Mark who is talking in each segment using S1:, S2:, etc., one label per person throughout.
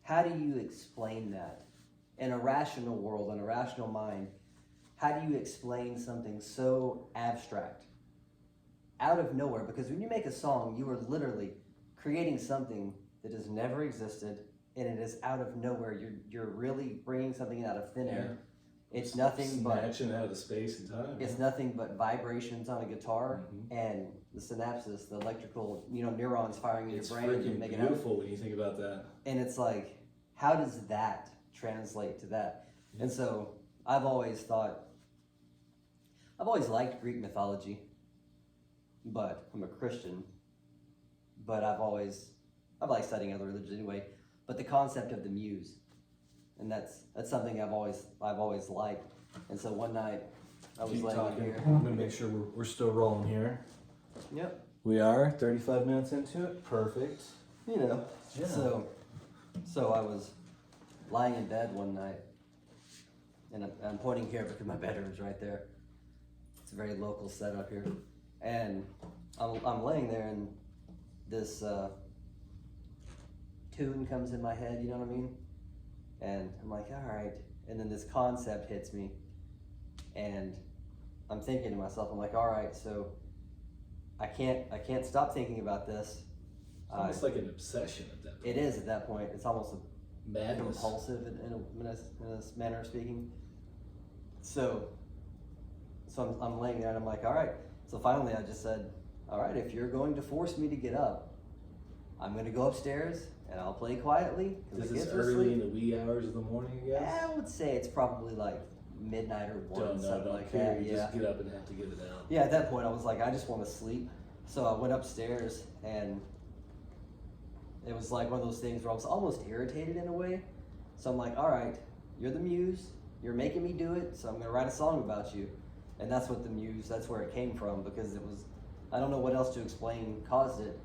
S1: how do you explain that? In a rational world, in a rational mind, how do you explain something so abstract? Out of nowhere, because when you make a song, you are literally creating something that has never existed, and it is out of nowhere. You're really bringing something out of thin air. It's nothing but
S2: snatching out of space and time.
S1: It's nothing but vibrations on a guitar and the synapses, the electrical, neurons firing in your brain.
S2: It's freaking beautiful when you think about that.
S1: And it's like, how does that translate to that? And so I've always liked Greek mythology, but I'm a Christian. But I've liked studying other religions anyway. But the concept of the muse, and that's something I've always liked. And so one night I was laying here.
S2: I'm gonna make sure we're still rolling here.
S1: Yep.
S2: We are 35 minutes into it. Perfect.
S1: Yeah. So I was lying in bed one night, and I'm pointing here because my bedroom's right there. It's a very local setup here, and I'm laying there, and this tune comes in my head. You know what I mean? And I'm like, all right. And then this concept hits me, and I'm thinking to myself, I'm like, all right, so I can't stop thinking about this.
S2: It's almost like an obsession at that point.
S1: It is at that point. It's almost
S2: madness,
S1: compulsive in a manner of speaking. So I'm laying there, and I'm like, all right. So finally, I just said, all right, if you're going to force me to get up, I'm going to go upstairs and I'll play quietly.
S2: Is this early in the wee hours of the morning, I guess?
S1: I would say it's probably like midnight or 1, something like that.
S2: You just get up and have to get it out.
S1: Yeah, at that point I was like, I just want to sleep. So I went upstairs, and it was like one of those things where I was almost irritated in a way. So I'm like, all right, you're the muse, you're making me do it, so I'm going to write a song about you. And that's what the muse, that's where it came from, because it was, I don't know what else to explain caused it.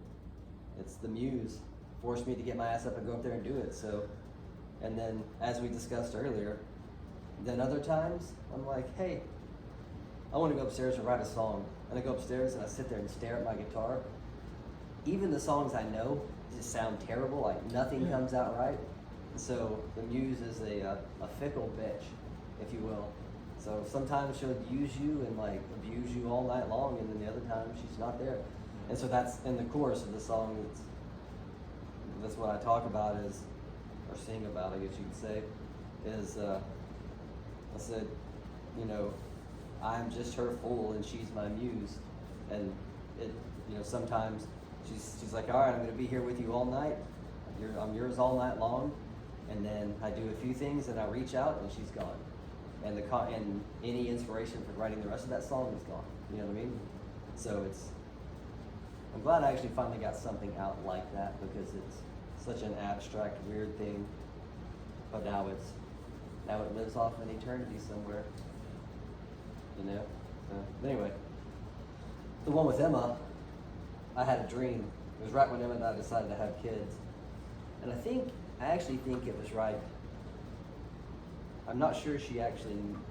S1: It's the muse forced me to get my ass up and go up there and do it. So, and then as we discussed earlier, then other times I'm like, hey, I want to go upstairs and write a song. And I go upstairs and I sit there and stare at my guitar. Even the songs I know just sound terrible, like nothing comes out right. So the muse is a fickle bitch, if you will. So sometimes she'll use you and like abuse you all night long, and then the other time she's not there. And so that's in the chorus of the song. That's what I talk about is, or sing about, I guess you could say, is I said, I'm just her fool and she's my muse. And it, sometimes she's like, all right, I'm gonna be here with you all night. I'm yours all night long. And then I do a few things and I reach out and she's gone. And and any inspiration for writing the rest of that song is gone. You know what I mean? So I'm glad I actually finally got something out like that, because it's such an abstract, weird thing. But now it lives off in eternity somewhere. So anyway, the one with Emma, I had a dream. It was right when Emma and I decided to have kids, and I actually think it was right. I'm not sure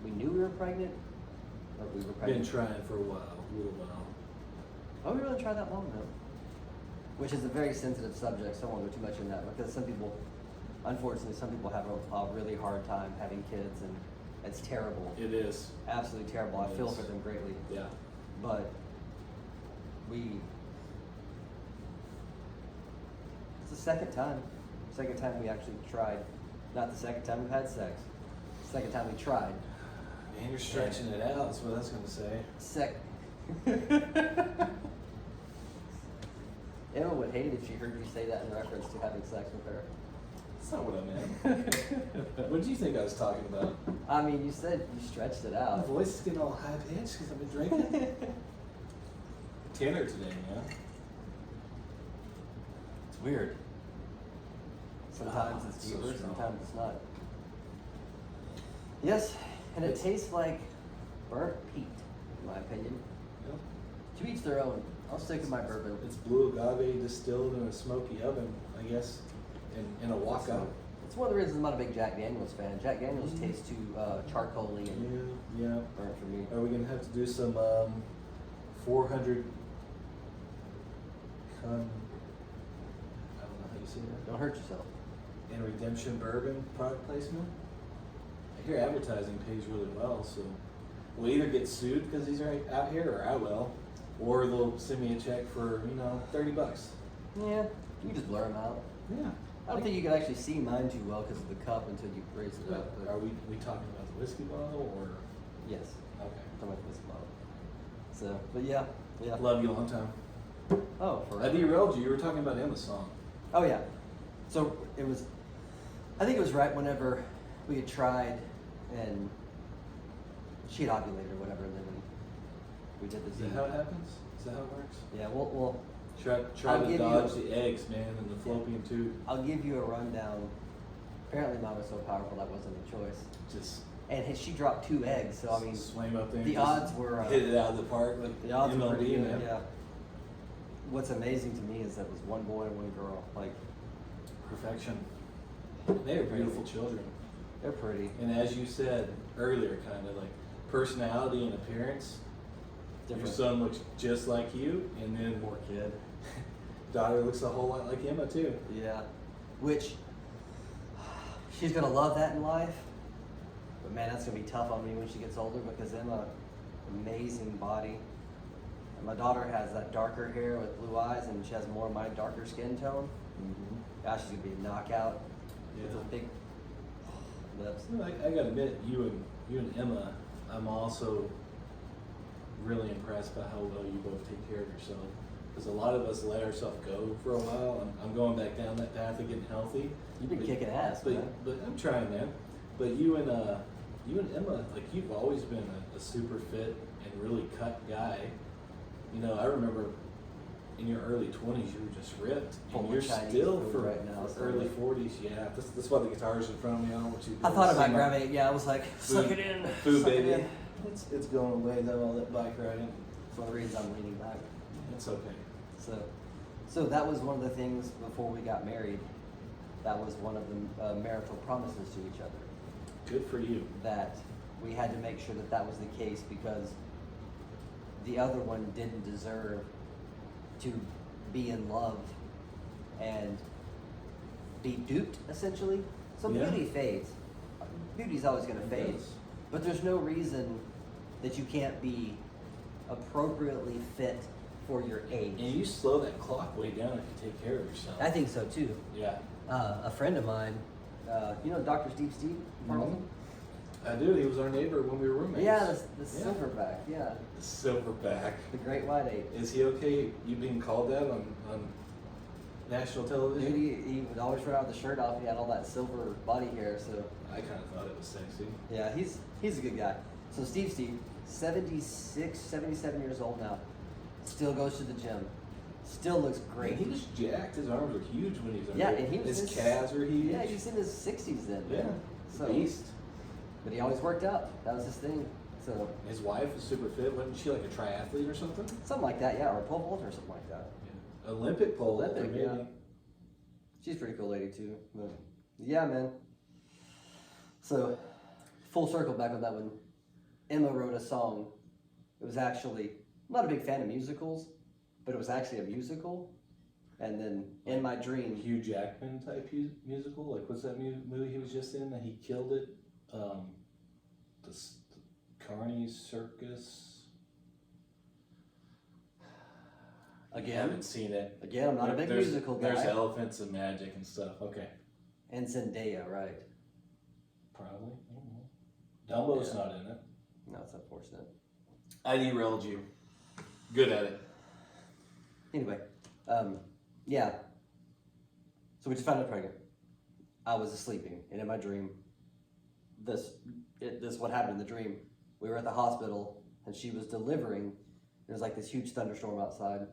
S1: we knew we were pregnant, or we were pregnant.
S2: Been trying for a little while.
S1: Oh, we really tried that long though. Which is a very sensitive subject, so I won't go too much in that, because unfortunately, some people have a really hard time having kids, and it's terrible.
S2: It is.
S1: Absolutely terrible. I feel for them greatly.
S2: Yeah.
S1: But it's the second time we actually tried. Not the second time we've had sex. The second time we tried.
S2: Man, you're stretching it out, that's what I was going to say.
S1: Emma would hate it if she heard you say that in reference to having sex with her.
S2: That's not what I meant. What did you think I was talking about?
S1: I mean, you said you stretched it out.
S2: My voice is getting all high pitched because I've been drinking. Tanner today, man.
S1: It's weird. Sometimes it's deeper, sometimes it's not. Yes, and it tastes like burnt peat, in my opinion.
S2: Yep.
S1: To each their own. I'll stick with my bourbon.
S2: It's blue agave distilled in a smoky oven, I guess, in a wok-up.
S1: It's one of the reasons I'm not a big Jack Daniels fan. Jack Daniels tastes too charcoaly and burnt for me.
S2: Are we going to have to do some 400 I don't know how you say that.
S1: Don't hurt yourself.
S3: and Redemption Bourbon product placement. I hear advertising pays really well, so we'll either get sued because he's right out here, or I will, or they'll send me a check for $30.
S1: Yeah, you can just blur them out.
S3: Yeah.
S1: I don't think you can actually see mine too well because of the cup until you raise it up.
S3: But are we talking about the whiskey bottle or?
S1: Yes,
S3: Okay.
S1: I'm like this bottle. So, but yeah.
S3: Love you a long time.
S1: Oh,
S3: I
S1: forever.
S3: derailed you. You were talking about Emma's song.
S1: Oh yeah. So it was. I think it was right whenever we had tried, and she had ovulated or whatever, and then we did
S3: Is
S1: the.
S3: that how it happens? Is that how it works?
S1: Yeah. Well.
S3: Try
S1: I'll
S3: to
S1: give
S3: dodge
S1: you-
S3: the eggs, man, and the fallopian tube.
S1: I'll give you a rundown. Apparently, mine was so powerful that wasn't a choice.
S3: Just
S1: And she dropped 2 eggs, so I mean,
S3: swam up there.
S1: the
S3: and
S1: odds
S3: just
S1: were.
S3: hit it out of the park like
S1: The odds were
S3: MLB,
S1: pretty good,
S3: man.
S1: yeah. What's amazing to me is that it was 1 boy and 1 girl. Like,
S3: Perfection. They are beautiful children,
S1: they're pretty.
S3: and as you said earlier, kind of like personality and appearance.
S1: Different.
S3: Your son looks just like you, and then
S1: Poor kid.
S3: daughter looks a whole lot like Emma too.
S1: Yeah. Which, she's gonna love that in life. But man, that's gonna be tough on me when she gets older because Emma, amazing body. And my daughter has that darker hair with blue eyes, and she has more of my darker skin tone.
S3: Mm-hmm.
S1: Gosh, she's gonna be a knockout with
S3: Yeah.
S1: those big lips.
S3: I gotta admit, you and Emma, I'm also really impressed by how well you both take care of yourself. Because a lot of us let ourselves go for a while. I'm going back down that path of getting healthy.
S1: You've been kicking ass, man.
S3: But I'm trying, man. But you and Emma, like you've always been a super fit and really cut guy. You know, I remember in your early 20s you were just ripped.
S1: Full
S3: And
S1: of
S3: you're
S1: Chinese
S3: still
S1: food
S3: for,
S1: right now,
S3: for
S1: so
S3: early
S1: like-
S3: 40s. Yeah, that's why the guitar's in front of me. I don't want you to
S1: I thought about
S3: sing my
S1: grabbing it. Yeah, I was like, suck it in.
S3: food,
S1: suck it
S3: baby.
S1: in.
S3: It's going away though. All that bike riding.
S1: That's one of the reasons I'm leaning back.
S3: It's okay.
S1: So that was one of the things before we got married. That was one of the marital promises to each other.
S3: Good for you.
S1: That we had to make sure that that was the case because the other one didn't deserve to be in love and be duped, essentially. So
S3: Yeah.
S1: beauty fades. Beauty's always going to
S3: It
S1: fade.
S3: does.
S1: But there's no reason that you can't be appropriately fit for your age.
S3: And you slow that clock way down if you take care of yourself.
S1: I think so too.
S3: Yeah.
S1: A friend of mine, you know Dr. Steve Carlson?
S3: I do. He was our neighbor when we were roommates.
S1: Yeah, the
S3: Yeah.
S1: silverback, yeah.
S3: The silverback.
S1: The great white ape.
S3: Is he okay? You being called that on national
S1: Dude,
S3: television?
S1: he would always run out with the shirt off. He had all that silver body hair, so
S3: I kind of thought it was sexy.
S1: yeah, he's a good guy. So Steve, 76, 77 years old now, still goes to the gym, still looks great.
S3: And he was jacked. His arms were huge when he was
S1: Yeah,
S3: under.
S1: and he was
S3: his
S1: in
S3: calves were huge.
S1: Yeah, he's in his 60s then.
S3: Yeah.
S1: So,
S3: Beast.
S1: but he always worked out. That was his thing. So
S3: His wife was super fit. Wasn't she like a triathlete or something?
S1: something like that, yeah, or a pole vault or something like that.
S3: Yeah. Olympic pole.
S1: Olympic,
S3: maybe.
S1: yeah. She's a pretty cool lady too. But yeah, man. So full circle back on that one. Emma wrote a song. It was actually, I'm not a big fan of musicals, but it was actually a musical. And then in my dream,
S3: Hugh Jackman type musical. Like what's that movie he was just in that he killed it? The Carney Circus. I
S1: again,
S3: haven't seen it.
S1: I'm not a big
S3: There's-
S1: musical guy.
S3: There's elephants and magic and stuff. Okay.
S1: And Zendaya, right?
S3: Probably. I don't know. Dumbo's
S1: Yeah.
S3: not in it.
S1: No, it's unfortunate.
S3: I derailed you. Good at it.
S1: Anyway, yeah. So we just found out pregnant. I was sleeping, and in my dream, this what happened in the dream. We were at the hospital, and she was delivering. There was like this huge thunderstorm outside,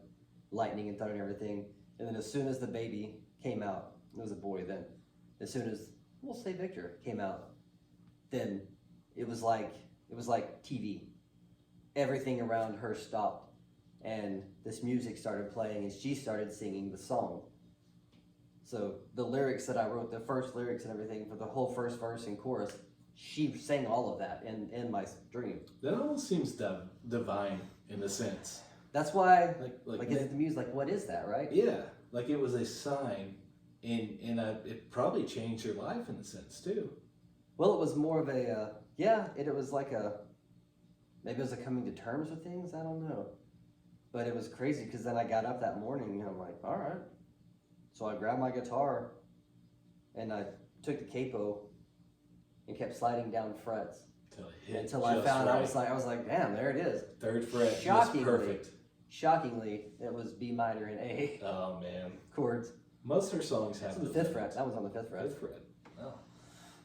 S1: lightning and thunder and everything. And then as soon as the baby came out, it was a boy then. As soon as we'll say Victor came out, then it was like TV. Everything around her stopped, and this music started playing, and she started singing the song. So the lyrics that I wrote, the first lyrics and everything for the whole first verse and chorus, she sang all of that in my dream.
S3: That almost seems divine in a sense.
S1: That's why,
S3: Like
S1: is it the music? Like, what is that, right?
S3: yeah, like it was a sign, it probably changed your life in a sense too.
S1: Well, it was more of a, it was like maybe it was a coming to terms with things, I don't know. But it was crazy because then I got up that morning and I'm like, all right. So I grabbed my guitar and I took the capo and kept sliding down frets until I found right. I was like, damn, there it is.
S3: Third fret, just perfect.
S1: Shockingly, it was B minor and A.
S3: Oh man,
S1: chords.
S3: Most of her songs have
S1: the fifth fret. That was on the fifth fret.
S3: Fifth fret. Oh.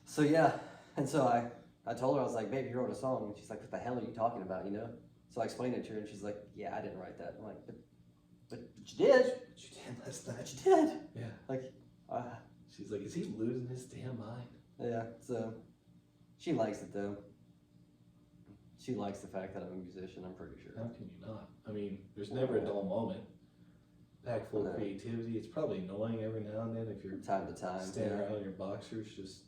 S1: So yeah, and so I told her, I was like, babe, you wrote a song, and she's like, what the hell are you talking about? You know? So I explained it to her, and she's like, yeah, I didn't write that. I'm like, but you did.
S3: But you did last night.
S1: But you did.
S3: Yeah.
S1: Like,
S3: she's like, is he losing his damn mind?
S1: Yeah. So she likes it though. She likes the fact that I'm a musician, I'm pretty sure.
S3: How can you not? I mean, there's never a dull moment. Packed full of creativity. It's probably annoying every now and then if you're
S1: time to time
S3: standing around in your boxers just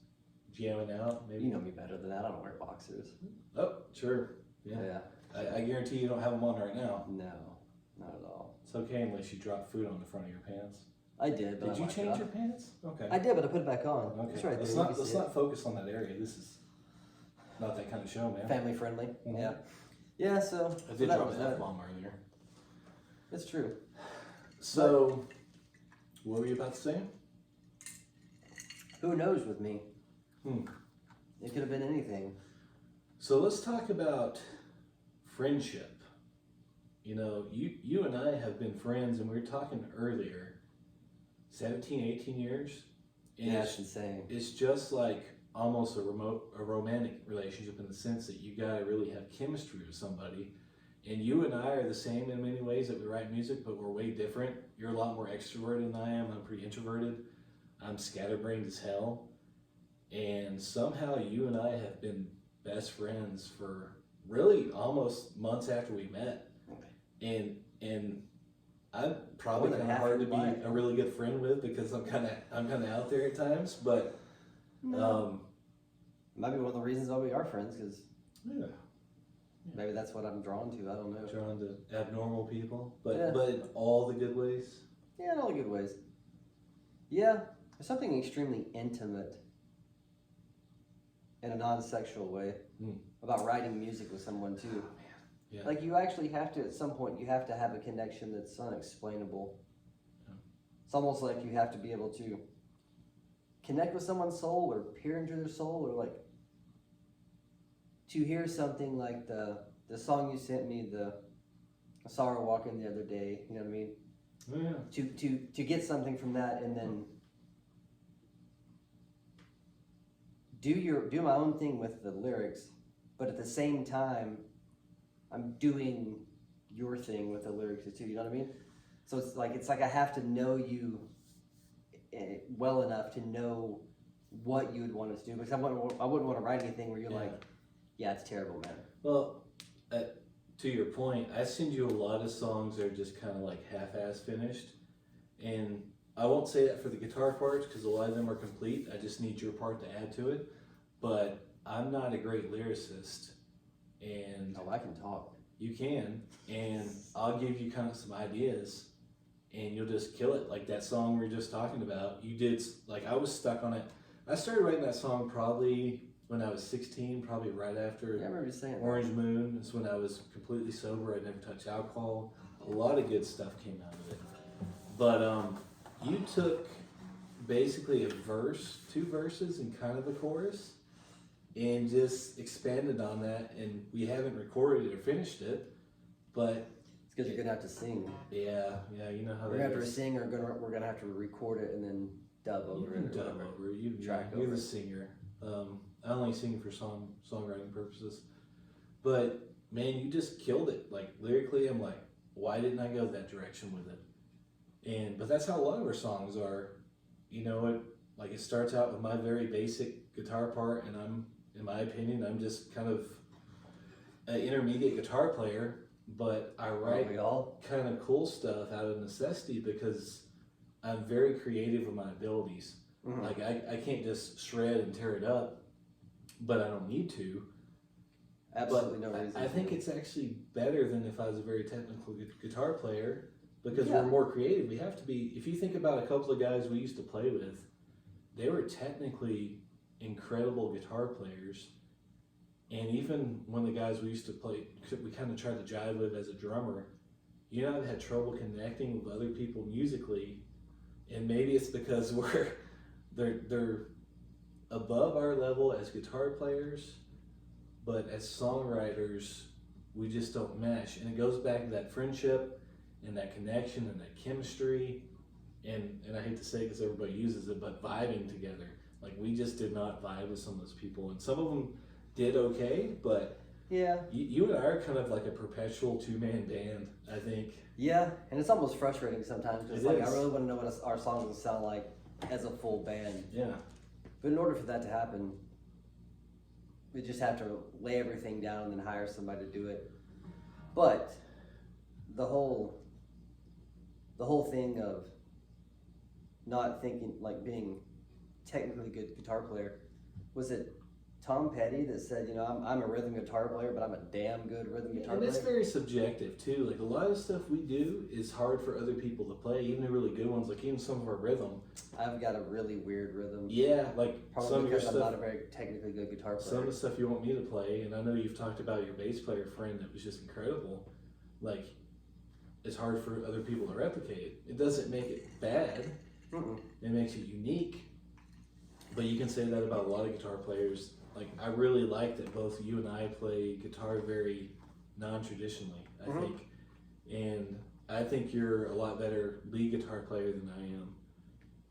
S3: jamming out. Maybe
S1: you know me better than that. I don't wear boxers.
S3: Oh, sure. Yeah. I guarantee you don't have them on right now.
S1: No, not at all.
S3: It's okay unless you drop food on the front of your pants.
S1: I did, but
S3: did you change your pants? Okay.
S1: I did, but I put it back on.
S3: Okay.
S1: It's right
S3: let's
S1: there.
S3: let's not focus on that area. This is not that kind of show, man.
S1: Family friendly.
S3: Mm-hmm.
S1: Yeah. Yeah. So
S3: I did drop an F-bomb earlier.
S1: It's true.
S3: So, what were you about to say?
S1: Who knows with me? It could have been anything.
S3: So let's talk about friendship. You know, you and I have been friends, and we were talking earlier, 17, 18 years. And
S1: that's insane.
S3: It's just like almost a romantic relationship in the sense that you gotta really have chemistry with somebody. And you and I are the same in many ways that we write music, but we're way different. You're a lot more extroverted than I am. I'm pretty introverted. I'm scatterbrained as hell. And somehow you and I have been best friends for really almost months after we met. And I'm probably kind of hard to be a really good friend with because I'm kind of out there at times. But
S1: might be one of the reasons why we are friends, because maybe that's what I'm drawn to. I don't know.
S3: Drawn to abnormal people, but in all the good ways.
S1: Yeah, in all the good ways. Yeah, there's something extremely intimate in a non-sexual way about writing music with someone too.
S3: Oh, man. Yeah.
S1: Like you actually have to, at some point, you have to have a connection that's unexplainable. Yeah. It's almost like you have to be able to connect with someone's soul or peer into their soul, or like to hear something like the song you sent me, I saw her walking the other day, you know what I mean?
S3: Yeah.
S1: To get something from that and then do my own thing with the lyrics, but at the same time I'm doing your thing with the lyrics too, you know what I mean? So it's like I have to know you well enough to know what you would want us to do, because I wouldn't want to write anything where you're like, yeah, it's terrible, man.
S3: Well, to your point, I send you a lot of songs that are just kind of like half-ass finished, and I won't say that for the guitar parts because a lot of them are complete. I just need your part to add to it. But I'm not a great lyricist, and
S1: I can talk.
S3: You can, and I'll give you kind of some ideas, and you'll just kill it. Like that song we were just talking about. You did, like I was stuck on it. I started writing that song probably when I was 16, probably right after
S1: I remember you saying
S3: Orange Moon. It's when I was completely sober. I never touched alcohol. A lot of good stuff came out of it. But you took basically a verse, 2 verses, and kind of a chorus, and just expanded on that. And we haven't recorded it or finished it, but
S1: it's because you're gonna have to sing.
S3: Yeah, you know how
S1: we're gonna have to sing, or we're gonna have to record it and then dub over it.
S3: Dub over it. You're the singer. I only sing for songwriting purposes. But man, you just killed it. Like lyrically, I'm like, why didn't I go that direction with it? But that's how a lot of our songs are. You know, it starts out with my very basic guitar part, and in my opinion, I'm just kind of an intermediate guitar player, but I write kind of cool stuff out of necessity because I'm very creative with my abilities. Mm-hmm. Like I can't just shred and tear it up, but I don't need to.
S1: Absolutely no reason.
S3: I think it's actually better than if I was a very technical guitar player, because we're more creative. We have to be. If you think about a couple of guys we used to play with, they were technically incredible guitar players. And even one of the guys we used to play, we kind of tried to jive with as a drummer, you know, I've had trouble connecting with other people musically, and maybe it's because they're above our level as guitar players, but as songwriters, we just don't mesh. And it goes back to that friendship and that connection and that chemistry, and I hate to say it because everybody uses it, but vibing together. Like, we just did not vibe with some of those people, and some of them did okay, but
S1: yeah,
S3: you and I are kind of like a perpetual two-man band, I think.
S1: Yeah, and it's almost frustrating sometimes because
S3: It
S1: I
S3: is.
S1: really want to know what our songs will sound like as a full band.
S3: Yeah.
S1: But in order for that to happen, we just have to lay everything down and then hire somebody to do it. But the whole thing of not thinking, like, being technically a good guitar player, was it Tom Petty that said, you know, I'm a rhythm guitar player, but I'm a damn good rhythm guitar
S3: And
S1: player?
S3: it's very subjective too. Like, a lot of stuff we do is hard for other people to play, even the really good ones, like even some of our rhythm.
S1: I've got a really weird rhythm.
S3: Yeah, like
S1: Probably
S3: some of your
S1: because I'm
S3: stuff.
S1: not a very technically good guitar player.
S3: Some of the stuff you want me to play, and I know you've talked about your bass player friend that was just incredible. Like, it's hard for other people to replicate. It doesn't make it bad.
S1: Mm-mm.
S3: It makes it unique. But you can say that about a lot of guitar players. Like, I really like that both you and I play guitar very non-traditionally, I think. And I think you're a lot better lead guitar player than I am.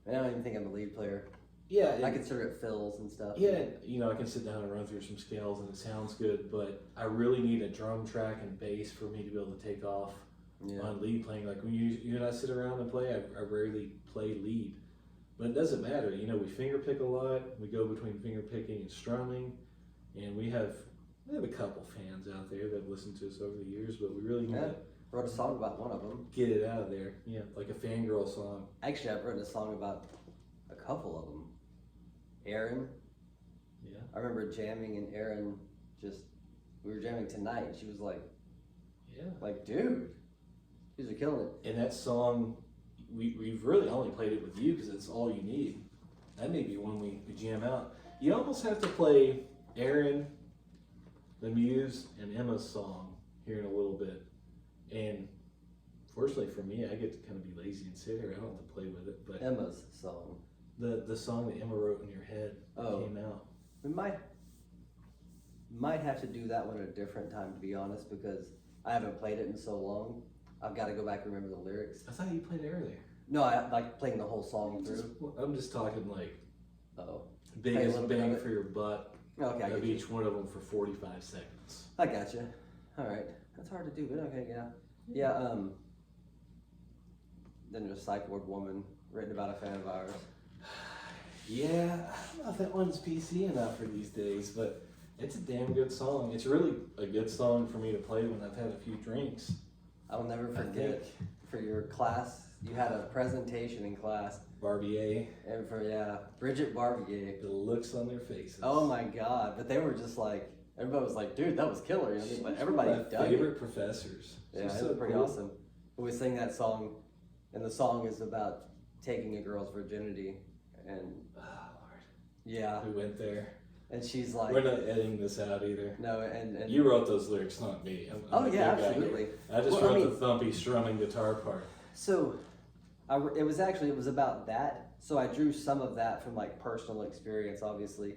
S1: And I don't even think I'm a lead player.
S3: Yeah.
S1: I consider it fills and stuff.
S3: Yeah, you know, I can sit down and run through some scales and it sounds good, but I really need a drum track and bass for me to be able to take off on lead playing. Like, when you and I sit around and play, I rarely play lead. But it doesn't matter, you know, we finger pick a lot, we go between finger picking and strumming, and we have a couple fans out there that have listened to us over the years, but we really need to
S1: wrote a song about one of them.
S3: get it out of there. Yeah, like a fangirl song.
S1: Actually, I've written a song about a couple of them. Erin.
S3: Yeah.
S1: I remember jamming and Erin we were jamming tonight and she was like, dude, these are killing it.
S3: And that song, we've really only played it with you because it's all you need. That may be one we jam out. You almost have to play Erin, the Muse, and Emma's song here in a little bit. And fortunately for me, I get to kind of be lazy and sit here. I don't have to play with it. But
S1: Emma's song.
S3: the song that Emma wrote in your head came out.
S1: We might have to do that one at a different time, to be honest, because I haven't played it in so long. I've got to go back and remember the lyrics.
S3: I thought you played it earlier.
S1: No, I like playing the whole song through.
S3: I'm just talking like
S1: Oh.
S3: biggest
S1: little bit of
S3: bang
S1: it.
S3: for your butt
S1: Okay, I
S3: of
S1: get you.
S3: each one of them for 45 seconds.
S1: I gotcha. All right. That's hard to do, but okay, yeah. Yeah, then there's Psych Ward Woman, written about a fan of ours.
S3: Yeah, I don't know if that one's PC enough for these days, but it's a damn good song. It's really a good song for me to play when I've had a few drinks.
S1: I'll never forget, for your class, you had a presentation in class.
S3: Barbier,
S1: And for, Bridget Barbier.
S3: the looks on their faces.
S1: Oh my God. But they were just like, everybody was like, dude, that was killer. You know,
S3: She's
S1: but everybody
S3: one of my
S1: dug
S3: favorite
S1: it.
S3: professors.
S1: Yeah,
S3: She's
S1: it
S3: so
S1: was pretty
S3: cool.
S1: awesome. But we sang that song, and the song is about taking a girl's virginity. And
S3: Oh, Lord.
S1: yeah,
S3: We went there.
S1: and she's like,
S3: We're not editing this out either.
S1: no, and
S3: You wrote those lyrics, not me. I'm
S1: oh
S3: the
S1: yeah,
S3: good guy here.
S1: absolutely.
S3: I just
S1: Well, I
S3: wrote
S1: mean-
S3: the thumpy strumming guitar part.
S1: So, it was about that. So I drew some of that from like personal experience, obviously,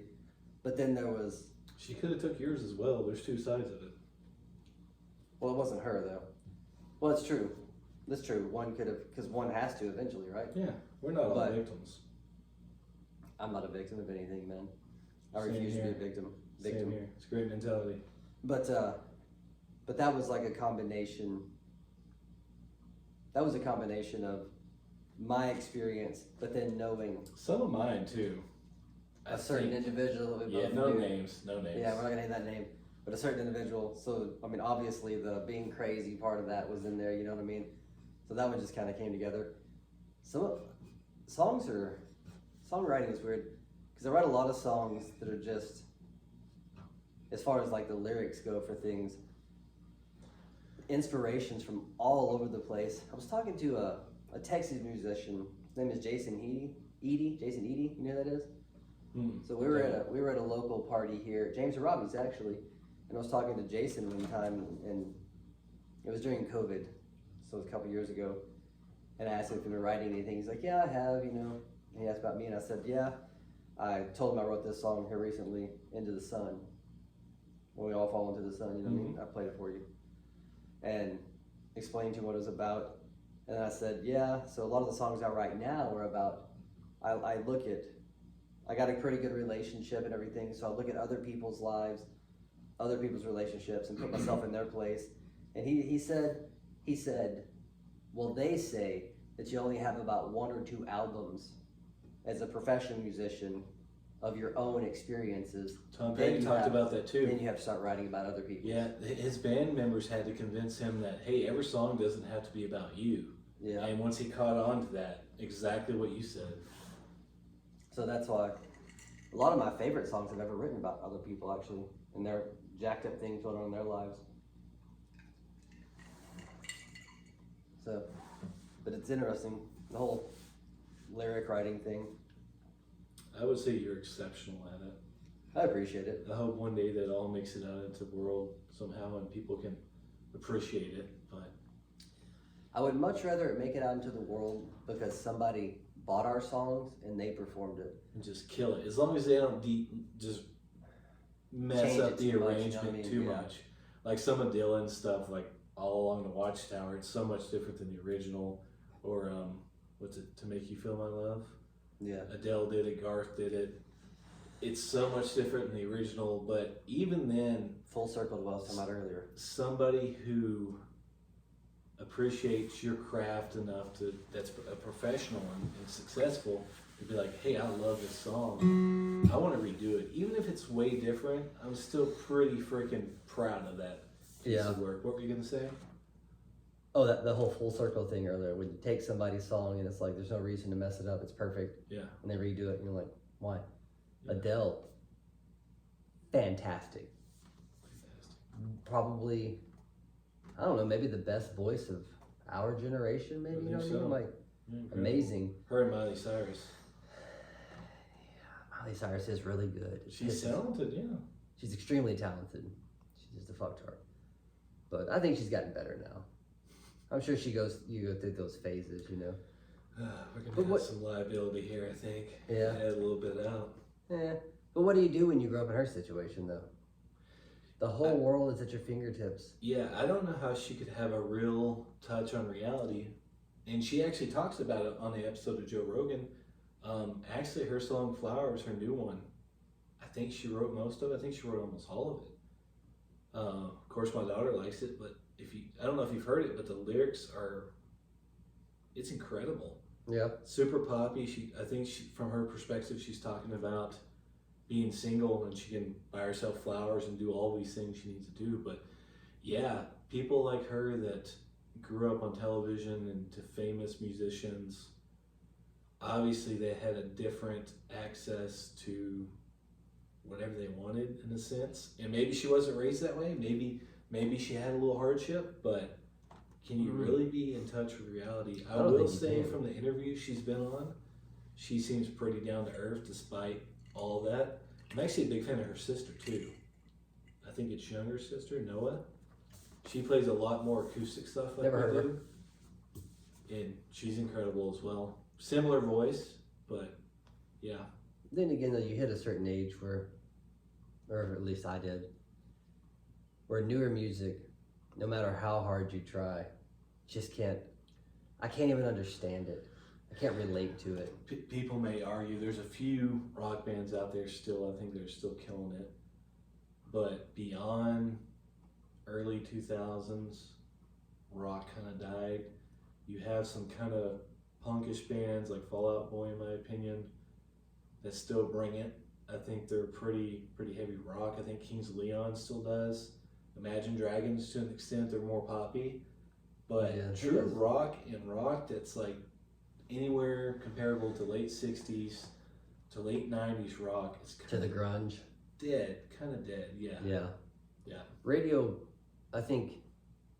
S1: but then there was,
S3: She could have took yours as well. There's two sides of it.
S1: well, it wasn't her though. Well, it's true. That's true. One could have, because one has to eventually, right?
S3: Yeah, we're not all
S1: But-
S3: victims.
S1: I'm not a victim of anything, man. I
S3: Same
S1: refuse to be a
S3: here.
S1: victim.
S3: Same here. It's a great mentality.
S1: But that was like a combination. That was a combination of my experience, but then knowing
S3: Some of mine too.
S1: a certain individual that we both
S3: no
S1: knew.
S3: names, no names.
S1: Yeah, we're not gonna name that name, but a certain individual. So I mean, obviously the being crazy part of that was in there. You know what I mean? So that one just kind of came together. Songwriting is weird because I write a lot of songs that are just, as far as like the lyrics go for things, inspirations from all over the place. I was talking to a Texas musician. His name is Jason Eady. You know who that is? So we were at a local party here, James and Robbie's actually, and I was talking to Jason one time, and it was during COVID, so it was a couple years ago, and I asked him if he'd been writing anything. He's like, yeah, I have, you know. And he asked about me, and I said, yeah. I told him I wrote this song here recently, Into the Sun. When we all fall into the sun, you know what I mean? I played it for you. And explained to him what it was about. And I said, yeah, so a lot of the songs I write now are about, I got a pretty good relationship and everything, so I look at other people's lives, other people's relationships, and put myself in their place. And he said, well, they say that you only have about 1 or 2 albums as a professional musician of your own experiences.
S3: Tom Petty talked about that too.
S1: Then you have to start writing about other people.
S3: Yeah, his band members had to convince him that, hey, every song doesn't have to be about you.
S1: Yeah.
S3: And once he caught on to that, exactly what you said.
S1: So that's why a lot of my favorite songs I've ever written about other people, actually, and their jacked up things going on in their lives. So, but it's interesting, the whole lyric writing thing.
S3: I would say you're exceptional at it.
S1: I appreciate it.
S3: I hope one day that all makes it out into the world somehow and people can appreciate it. But
S1: I would much rather it make it out into the world because somebody bought our songs and they performed it.
S3: and just kill it. As long as they don't just mess
S1: Change
S3: up
S1: it
S3: the
S1: too much,
S3: arrangement
S1: you know what I mean?
S3: too
S1: Yeah.
S3: much. Like some of Dylan's stuff, like All Along the Watchtower, it's so much different than the original. Or what's it, To Make You Feel My Love?
S1: Yeah.
S3: Adele did it, Garth did it. It's so much different than the original, but even then,
S1: Full circle to what I was talking about earlier.
S3: somebody who appreciates your craft enough that's a professional and successful to be like, hey, I love this song. I want to redo it. Even if it's way different, I'm still pretty freaking proud of that piece of work. What were you going to say?
S1: Oh, the whole full circle thing earlier, when you take somebody's song and it's like, there's no reason to mess it up, it's perfect.
S3: Yeah.
S1: And they redo it and you're like, why?
S3: Yeah.
S1: Adele, fantastic. Probably, I don't know, maybe the best voice of our generation, maybe, you know what I mean? Like, amazing.
S3: Her and Miley Cyrus.
S1: Yeah, Miley Cyrus is really good.
S3: She's talented, yeah.
S1: She's extremely talented. She's just a fucktard. But I think she's gotten better now. I'm sure you go through those phases, you know.
S3: We're going to have some liability here, I think.
S1: Yeah.
S3: Add a little bit out.
S1: Yeah. But what do you do when you grow up in her situation, though? The whole world is at your fingertips.
S3: Yeah, I don't know how she could have a real touch on reality. And she actually talks about it on the episode of Joe Rogan. Actually, her song Flowers, her new one, I think she wrote most of it. I think she wrote almost all of it. Of course, my daughter likes it, but I don't know if you've heard it, but the lyrics it's incredible.
S1: Yeah.
S3: Super poppy. I think from her perspective, she's talking about being single and she can buy herself flowers and do all these things she needs to do. But yeah, people like her that grew up on television and to famous musicians, obviously they had a different access to whatever they wanted in a sense. And maybe she wasn't raised that way. Maybe she had a little hardship, but can you really be in touch with reality? I will say from the interviews she's been on, she seems pretty down to earth despite all that. I'm actually a big fan of her sister too. I think it's younger sister, Noah. She plays a lot more acoustic stuff like
S1: Never heard
S3: we
S1: of
S3: do. And she's incredible as well. Similar voice, but yeah.
S1: Then again, though, you hit a certain age where, or at least I did, where newer music, no matter how hard you try, I can't even understand it. I can't relate to it.
S3: People may argue there's a few rock bands out there still, I think they're still killing it. But beyond early 2000s, rock kind of died. You have some kind of punkish bands like Fall Out Boy, in my opinion, that still bring it. I think they're pretty heavy rock. I think Kings of Leon still does. Imagine Dragons, to an extent, they're more poppy. But true rock and rock that's like anywhere comparable to late 60s to late 90s rock. It's
S1: To the grunge.
S3: dead, kind of dead, yeah.
S1: Yeah.
S3: Yeah.
S1: Radio, I think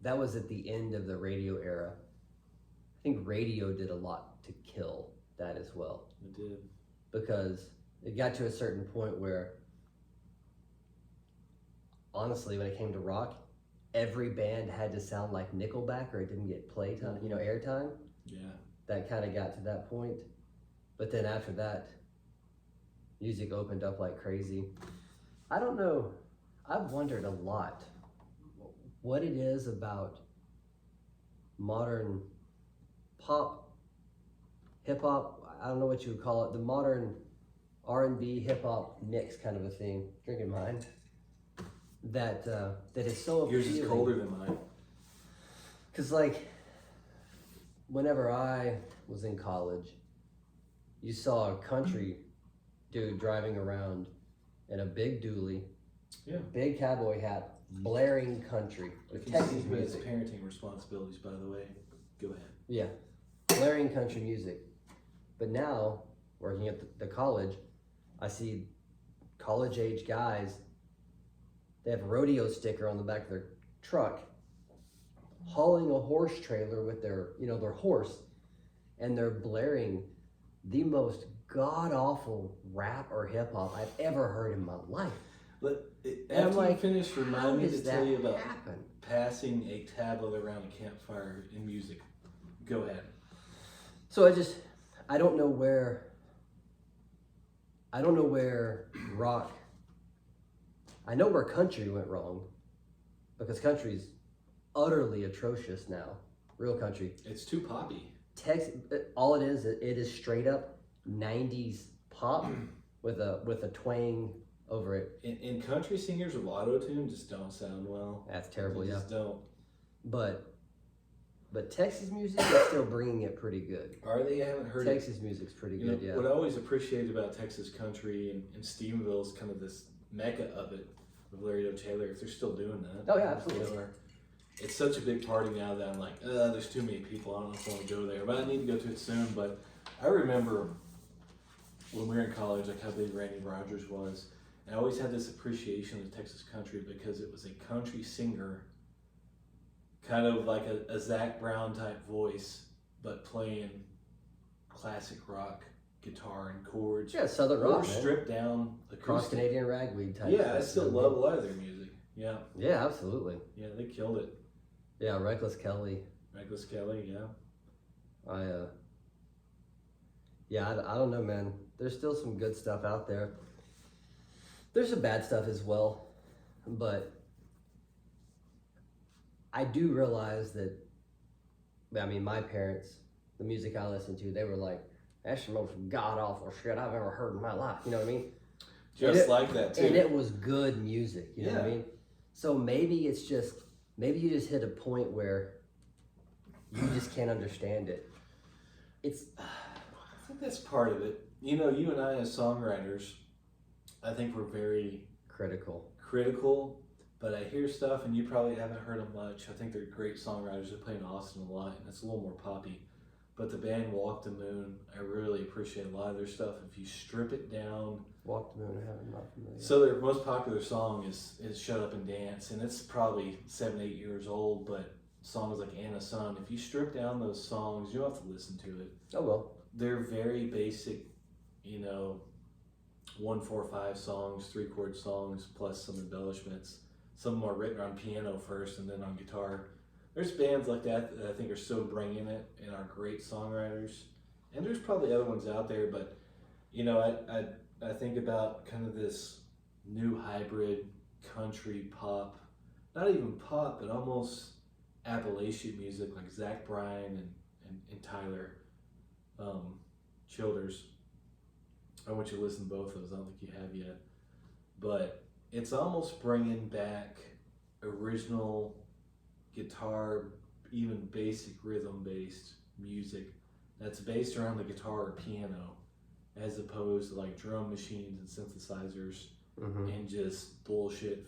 S1: that was at the end of the radio era. I think radio did a lot to kill that as well.
S3: It did.
S1: Because it got to a certain point where, honestly, when it came to rock, every band had to sound like Nickelback or it didn't get playtime, airtime.
S3: Yeah.
S1: That kind of got to that point. But then after that, music opened up like crazy. I don't know. I've wondered a lot what it is about modern pop, hip hop. I don't know what you would call it. The modern R&B hip hop mix kind of a thing. Drinking mine. That is so appealing.
S3: Yours is colder than mine.
S1: Cause like, whenever I was in college, you saw a country dude driving around in a big dually, big cowboy hat, blaring country with Texas music.
S3: Parenting responsibilities, by the way. Go ahead.
S1: Yeah, blaring country music. But now, working at the college, I see college-age guys. They have a rodeo sticker on the back of their truck, hauling a horse trailer with their horse, and they're blaring the most god-awful rap or hip-hop I've ever heard in my life.
S3: But
S1: And
S3: after you finish, remind me to
S1: does
S3: tell
S1: that
S3: you about
S1: happen?
S3: passing a tablet around a campfire in music. Go ahead.
S1: So I don't know where rock, I know where country went wrong, because country's utterly atrocious now. Real country.
S3: It's too poppy.
S1: All it is straight up 90s pop with a twang over it.
S3: And country singers with auto-tune just don't sound well.
S1: That's terrible,
S3: They
S1: yeah.
S3: just don't.
S1: But Texas music is still bringing it pretty good.
S3: Are they? I haven't heard
S1: Texas music's pretty
S3: You know,
S1: good, yeah.
S3: What I always appreciated about Texas country and Stephenville is kind of this mecca of it with Larry Taylor, if they're still doing that.
S1: Oh, yeah, absolutely.
S3: You know, it's such a big party now that I'm like, there's too many people. I don't know if I want to go there, but I need to go to it soon. But I remember when we were in college, like how big Randy Rogers was. And I always had this appreciation of Texas country because it was a country singer, kind of like a Zach Brown type voice, but playing classic rock guitar and chords.
S1: Yeah, Southern
S3: Or
S1: rock, man.
S3: stripped down acoustic.
S1: Cross Canadian ragweed type.
S3: Yeah, I
S1: stuff,
S3: still
S1: you know what
S3: love a lot of their music. Yeah,
S1: Yeah, absolutely.
S3: yeah, they killed it.
S1: Yeah, Reckless Kelly.
S3: Reckless Kelly, yeah.
S1: I don't know, man. There's still some good stuff out there. There's some bad stuff as well, but I do realize that, I mean, my parents, the music I listened to, they were like, that's the most god-awful shit I've ever heard in my life. You know what I mean?
S3: Just like that, too.
S1: And it was good music, you know what I
S3: Yeah.
S1: mean? So maybe you just hit a point where you just can't understand it.
S3: I think that's part of it. You know, you and I as songwriters, I think we're very
S1: Critical.
S3: but I hear stuff and you probably haven't heard them much. I think they're great songwriters. They play in Austin a lot and it's a little more poppy. But the band Walk the Moon, I really appreciate a lot of their stuff. If you strip it down.
S1: Walk the Moon, I haven't, not familiar.
S3: So their most popular song is Shut Up and Dance, and it's probably 7-8 years old, but songs like Anna Sun, if you strip down those songs, you don't have to listen to it.
S1: Oh, well.
S3: They're very basic, 1-4-5 songs, 3-chord songs, plus some embellishments. Some of them are written on piano first and then on guitar. There's bands like that I think are so bringing it and are great songwriters. And there's probably other ones out there, but I think about kind of this new hybrid country pop, not even pop, but almost Appalachian music like Zach Bryan and Tyler Childers. I want you to listen to both of those. I don't think you have yet. But it's almost bringing back original guitar, even basic rhythm-based music that's based around the guitar or piano, as opposed to like drum machines and synthesizers and just bullshit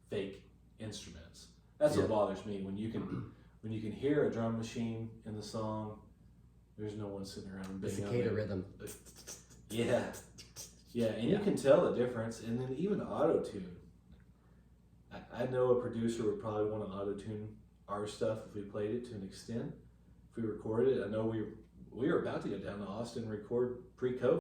S3: fake instruments. That's what bothers me when you can hear a drum machine in the song. There's no one sitting around
S1: The
S3: banging on
S1: cicada
S3: it.
S1: rhythm.
S3: Yeah, and you can tell the difference. And then even auto-tune. I know a producer would probably want to auto-tune our stuff if we played it to an extent. If we recorded it, I know we were about to go down to Austin and record pre-COVID.